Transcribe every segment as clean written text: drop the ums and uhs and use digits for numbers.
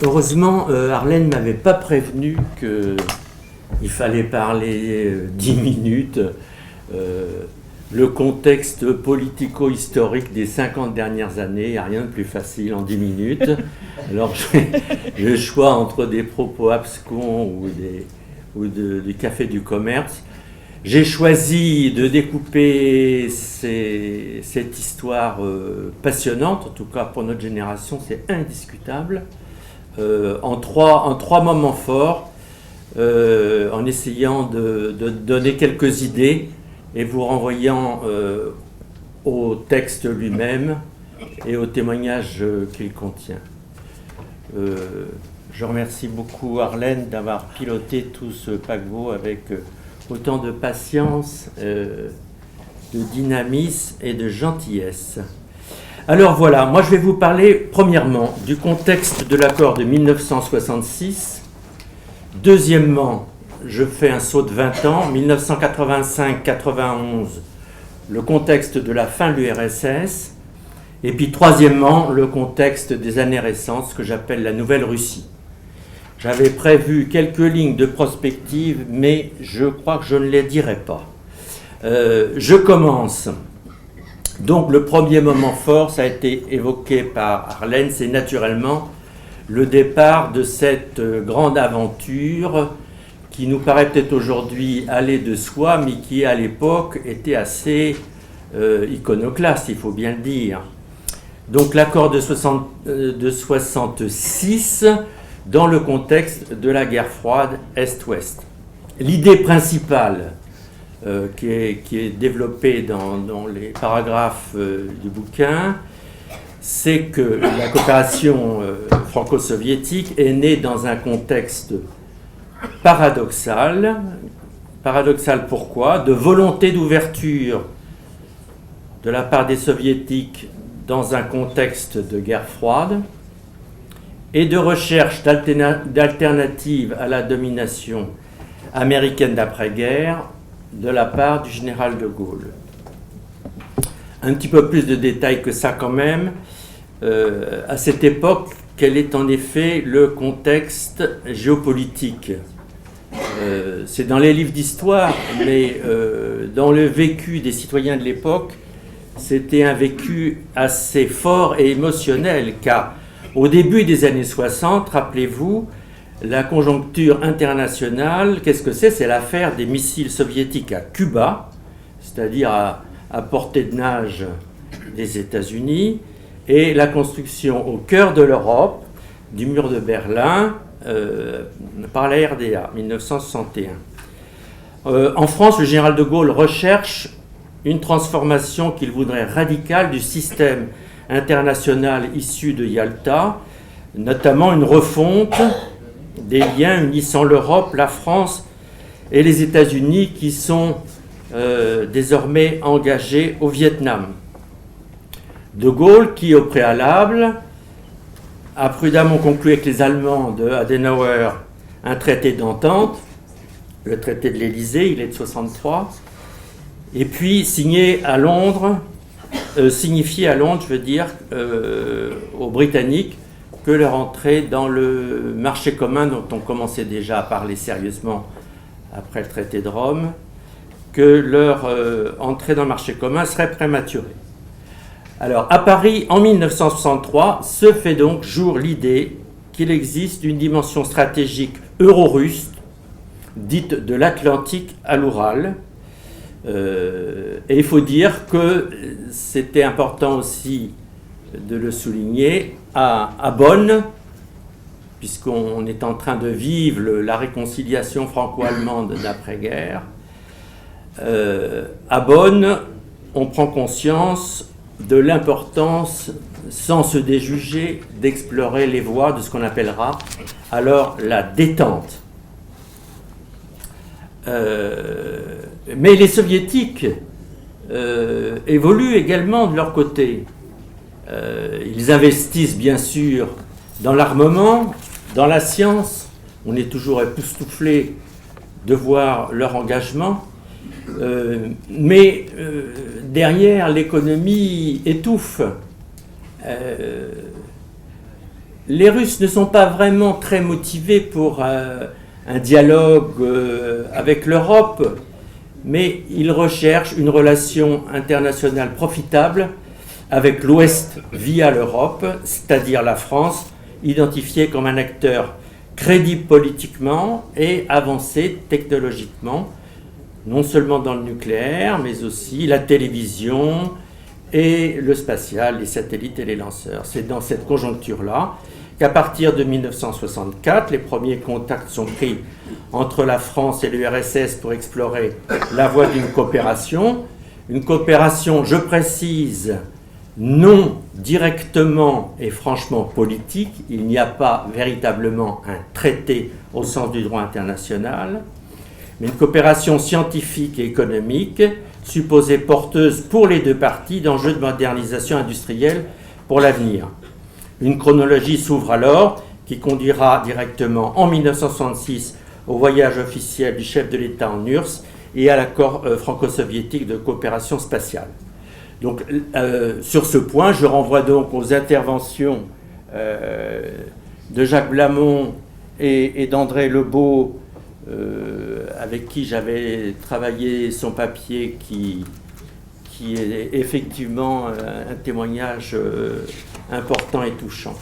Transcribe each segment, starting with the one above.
Heureusement, Arlène ne m'avait pas prévenu qu'il fallait parler 10 minutes. Le contexte politico-historique des 50 dernières années, il n'y a rien de plus facile en 10 minutes. Alors j'ai le choix entre des propos abscons ou du café du commerce. J'ai choisi de découper cette histoire passionnante, en tout cas pour notre génération, c'est indiscutable, en trois moments forts, en essayant de donner quelques idées et vous renvoyant au texte lui-même et au témoignage qu'il contient. Je remercie beaucoup Arlène d'avoir piloté tout ce paquebot avec autant de patience, de dynamisme et de gentillesse. Alors voilà, moi je vais vous parler premièrement du contexte de l'accord de 1966. Deuxièmement, je fais un saut de 20 ans, 1985-91, le contexte de la fin de l'URSS. Et puis troisièmement, le contexte des années récentes, ce que j'appelle la Nouvelle Russie. J'avais prévu quelques lignes de prospective, mais je crois que je ne les dirai pas. Je commence. Donc le premier moment fort, ça a été évoqué par Arlène, c'est naturellement le départ de cette grande aventure qui nous paraît peut-être aujourd'hui aller de soi, mais qui à l'époque était assez iconoclaste, il faut bien le dire. Donc l'accord de 66 dans le contexte de la guerre froide Est-Ouest. L'idée principale qui est développée dans les paragraphes du bouquin, c'est que la coopération franco-soviétique est née dans un contexte paradoxal. Paradoxal pourquoi ? De volonté d'ouverture de la part des soviétiques dans un contexte de guerre froide et de recherche d'alternatives à la domination américaine d'après-guerre de la part du général de Gaulle. Un petit peu plus de détails que ça quand même. À cette époque, quel est en effet le contexte géopolitique ? C'est dans les livres d'histoire, mais dans le vécu des citoyens de l'époque, c'était un vécu assez fort et émotionnel, car au début des années 60, rappelez-vous, la conjoncture internationale, qu'est-ce que c'est ? C'est l'affaire des missiles soviétiques à Cuba, c'est-à-dire à portée de nage des États-Unis, et la construction au cœur de l'Europe du mur de Berlin par la RDA, 1961. En France, le général de Gaulle recherche une transformation qu'il voudrait radicale du système international issu de Yalta, notamment une refonte des liens unissant l'Europe, la France et les États-Unis qui sont désormais engagés au Vietnam. De Gaulle, qui au préalable a prudemment conclu avec les Allemands de Adenauer un traité d'entente, le traité de l'Élysée, il est de 63, et puis signifié à Londres, aux Britanniques, que leur entrée dans le marché commun dont on commençait déjà à parler sérieusement après le traité de Rome, que leur entrée dans le marché commun serait prématurée. Alors, à Paris, en 1963, se fait donc jour l'idée qu'il existe une dimension stratégique euro-russe, dite de l'Atlantique à l'Oural. Et il faut dire que c'était important aussi de le souligner, à Bonn, puisqu'on est en train de vivre la réconciliation franco-allemande d'après-guerre, à Bonn, on prend conscience de l'importance, sans se déjuger, d'explorer les voies de ce qu'on appellera alors la détente. Mais les soviétiques évoluent également de leur côté. Ils investissent bien sûr dans l'armement, dans la science. On est toujours époustouflé de voir leur engagement. Mais derrière, l'économie étouffe. les Russes ne sont pas vraiment très motivés pour un dialogue avec l'Europe, mais ils recherchent une relation internationale profitable avec l'Ouest via l'Europe, c'est-à-dire la France, identifiée comme un acteur crédible politiquement et avancé technologiquement, non seulement dans le nucléaire, mais aussi la télévision et le spatial, les satellites et les lanceurs. C'est dans cette conjoncture-là qu'à partir de 1964, les premiers contacts sont pris entre la France et l'URSS pour explorer la voie d'une coopération. Une coopération, je précise, non directement et franchement politique. Il n'y a pas véritablement un traité au sens du droit international, mais une coopération scientifique et économique supposée porteuse pour les deux parties d'enjeux de modernisation industrielle pour l'avenir. Une chronologie s'ouvre alors qui conduira directement en 1966 au voyage officiel du chef de l'État en URSS et à l'accord franco-soviétique de coopération spatiale. Donc, sur ce point, je renvoie donc aux interventions de Jacques Blamont et d'André Lebeau, avec qui j'avais travaillé son papier qui est effectivement un témoignage important et touchant.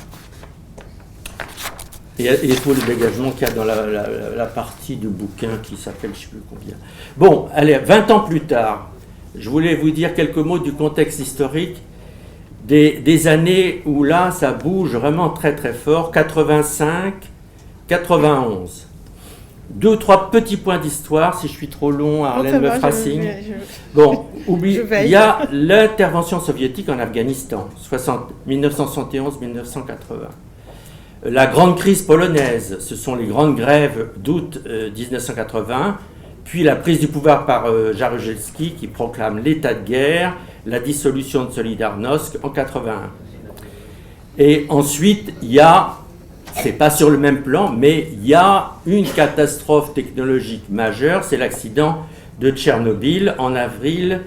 Et pour le dégagement qu'il y a dans la partie du bouquin qui s'appelle je ne sais plus combien. Bon, allez, 20 ans plus tard, je voulais vous dire quelques mots du contexte historique des années où là, ça bouge vraiment très très fort, 85, 91. 2 ou 3 petits points d'histoire, si je suis trop long, Arlène me fera signe. Bon, oublie, il y a l'intervention soviétique en Afghanistan, 1971-1980. La grande crise polonaise, ce sont les grandes grèves d'août 1980, puis la prise du pouvoir par Jaruzelski qui proclame l'état de guerre, la dissolution de Solidarnosc en 81. Et ensuite, il y a, c'est pas sur le même plan, mais il y a une catastrophe technologique majeure, c'est l'accident de Tchernobyl en avril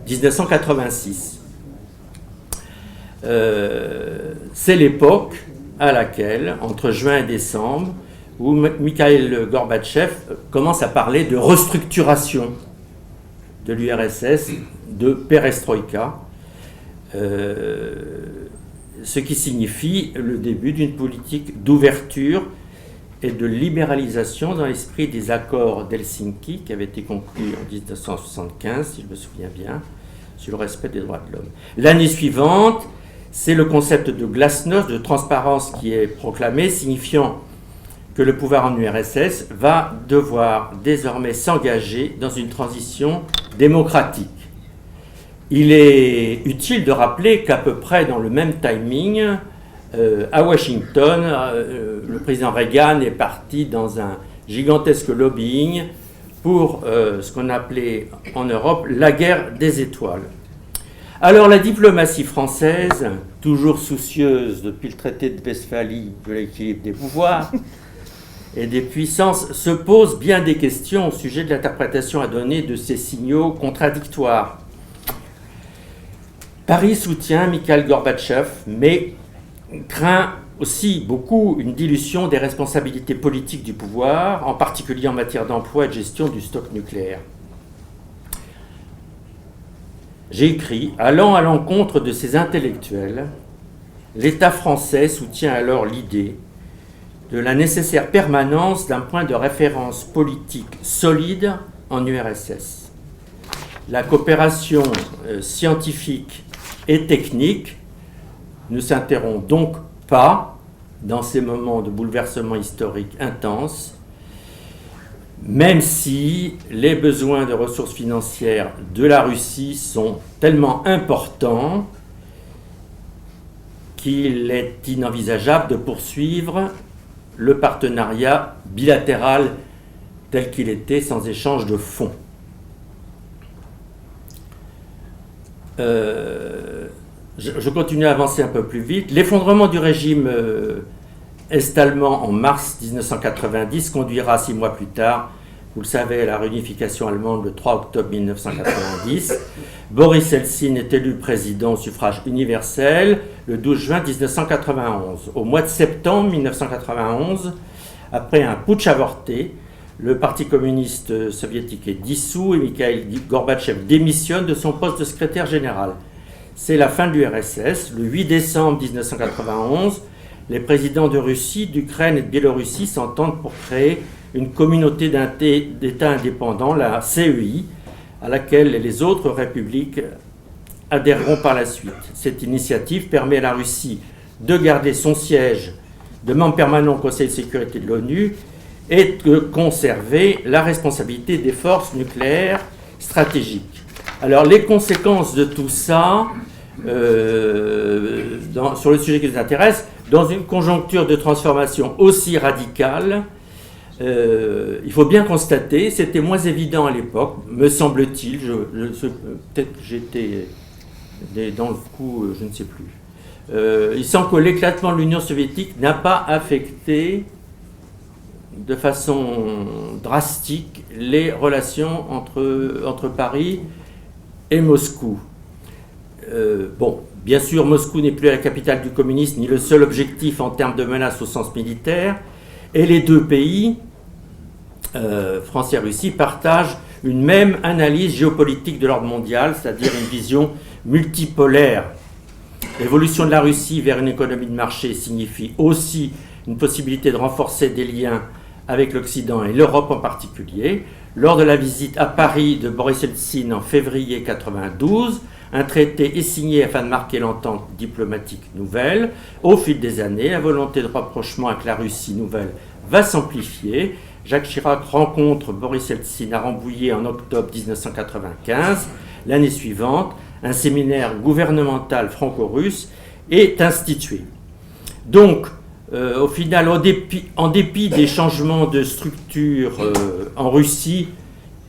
1986. C'est l'époque à laquelle, entre juin et décembre, où Mikhail Gorbatchev commence à parler de restructuration de l'URSS, de perestroïka, ce qui signifie le début d'une politique d'ouverture et de libéralisation dans l'esprit des accords d'Helsinki qui avaient été conclus en 1975, si je me souviens bien, sur le respect des droits de l'homme. L'année suivante, c'est le concept de glasnost, de transparence qui est proclamé, signifiant que le pouvoir en URSS va devoir désormais s'engager dans une transition démocratique. Il est utile de rappeler qu'à peu près dans le même timing, à Washington, le président Reagan est parti dans un gigantesque lobbying pour ce qu'on appelait en Europe la guerre des étoiles. Alors la diplomatie française, toujours soucieuse depuis le traité de Westphalie de l'équilibre des pouvoirs et des puissances, se pose bien des questions au sujet de l'interprétation à donner de ces signaux contradictoires. Paris soutient Mikhail Gorbatchev, mais craint aussi beaucoup une dilution des responsabilités politiques du pouvoir, en particulier en matière d'emploi et de gestion du stock nucléaire. J'ai écrit, allant à l'encontre de ces intellectuels, l'État français soutient alors l'idée de la nécessaire permanence d'un point de référence politique solide en URSS. La coopération scientifique et technique ne s'interrompt donc pas dans ces moments de bouleversement historique intense, même si les besoins de ressources financières de la Russie sont tellement importants qu'il est inenvisageable de poursuivre le partenariat bilatéral tel qu'il était sans échange de fonds. Je continue à avancer un peu plus vite. L'effondrement du régime est-allemand en mars 1990 conduira 6 mois plus tard vous le savez, à la réunification allemande le 3 octobre 1990. Boris Eltsine est élu président au suffrage universel le 12 juin 1991. Au mois de septembre 1991, après un putsch avorté, le Parti communiste soviétique est dissous et Mikhail Gorbatchev démissionne de son poste de secrétaire général. C'est la fin de l'URSS. Le 8 décembre 1991, les présidents de Russie, d'Ukraine et de Biélorussie s'entendent pour créer une communauté d'États indépendants, la CEI, à laquelle les autres républiques adhéreront par la suite. Cette initiative permet à la Russie de garder son siège de membre permanent au Conseil de sécurité de l'ONU et de conserver la responsabilité des forces nucléaires stratégiques. Alors, les conséquences de tout ça, sur le sujet qui nous intéresse, dans une conjoncture de transformation aussi radicale, il faut bien constater, c'était moins évident à l'époque, me semble-t-il, peut-être que j'étais dans le coup, je ne sais plus. Il semble que l'éclatement de l'Union soviétique n'a pas affecté de façon drastique les relations entre Paris et Moscou. Bon, bien sûr, Moscou n'est plus la capitale du communisme, ni le seul objectif en termes de menace au sens militaire, et les deux pays, France et Russie, partagent une même analyse géopolitique de l'ordre mondial, c'est-à-dire une vision multipolaire. L'évolution de la Russie vers une économie de marché signifie aussi une possibilité de renforcer des liens avec l'Occident et l'Europe en particulier. Lors de la visite à Paris de Boris Eltsine en février 1992, un traité est signé afin de marquer l'entente diplomatique nouvelle. Au fil des années, la volonté de rapprochement avec la Russie nouvelle va s'amplifier. Jacques Chirac rencontre Boris Eltsine à Rambouillet en octobre 1995. L'année suivante, un séminaire gouvernemental franco-russe est institué. Donc, au final, en dépit des changements de structure en Russie,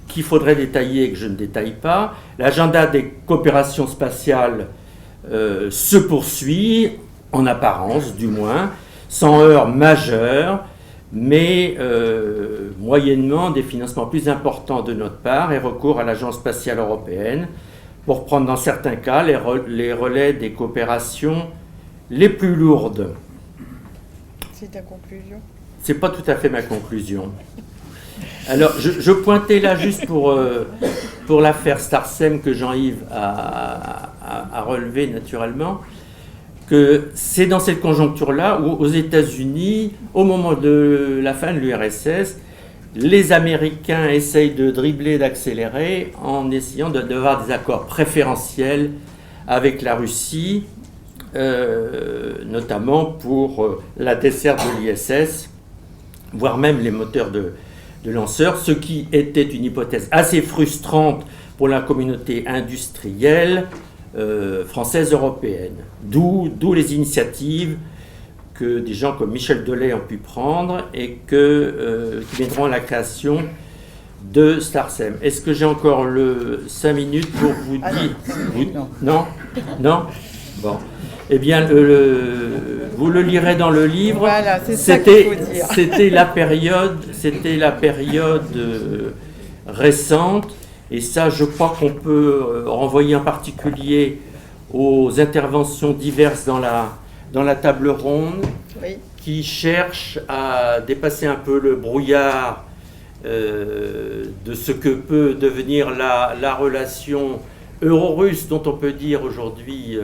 qu'il faudrait détailler et que je ne détaille pas, l'agenda des coopérations spatiales se poursuit, en apparence du moins, sans heurts majeurs, mais moyennement des financements plus importants de notre part et recours à l'Agence spatiale européenne pour prendre dans certains cas les relais des coopérations les plus lourdes. C'est ta conclusion? C'est pas tout à fait ma conclusion. Alors, je pointais là juste pour l'affaire Starsem que Jean-Yves a relevé naturellement, que c'est dans cette conjoncture-là où aux États-Unis, au moment de la fin de l'URSS, les Américains essayent de dribbler, d'accélérer en essayant d'avoir des accords préférentiels avec la Russie, notamment pour la desserte de l'ISS, voire même les moteurs de lanceurs, ce qui était une hypothèse assez frustrante pour la communauté industrielle française européenne. D'où les initiatives que des gens comme Michel Delay ont pu prendre et qui mèneront à la création de Starsem. Est-ce que j'ai encore 5 minutes pour vous dire... Non. Bon. Eh bien, vous le lirez dans le livre. Voilà, c'est ça qu'il faut dire. C'était la période récente, et ça, je crois qu'on peut renvoyer en particulier aux interventions diverses dans la table ronde, oui, qui cherchent à dépasser un peu le brouillard de ce que peut devenir la relation euro-russe, dont on peut dire aujourd'hui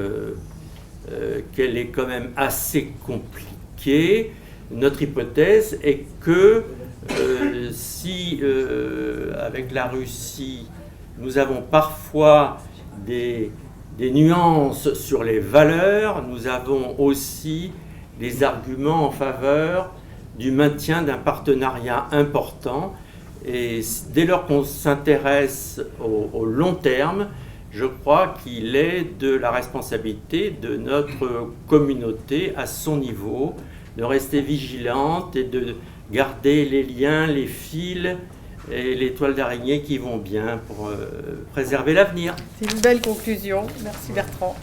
qu'elle est quand même assez compliquée. Notre hypothèse est que si avec la Russie nous avons parfois des nuances sur les valeurs, nous avons aussi des arguments en faveur du maintien d'un partenariat important. Et dès lors qu'on s'intéresse au long terme, je crois qu'il est de la responsabilité de notre communauté à son niveau de rester vigilante et de garder les liens, les fils et les toiles d'araignée qui vont bien pour préserver l'avenir. C'est une belle conclusion. Merci Bertrand.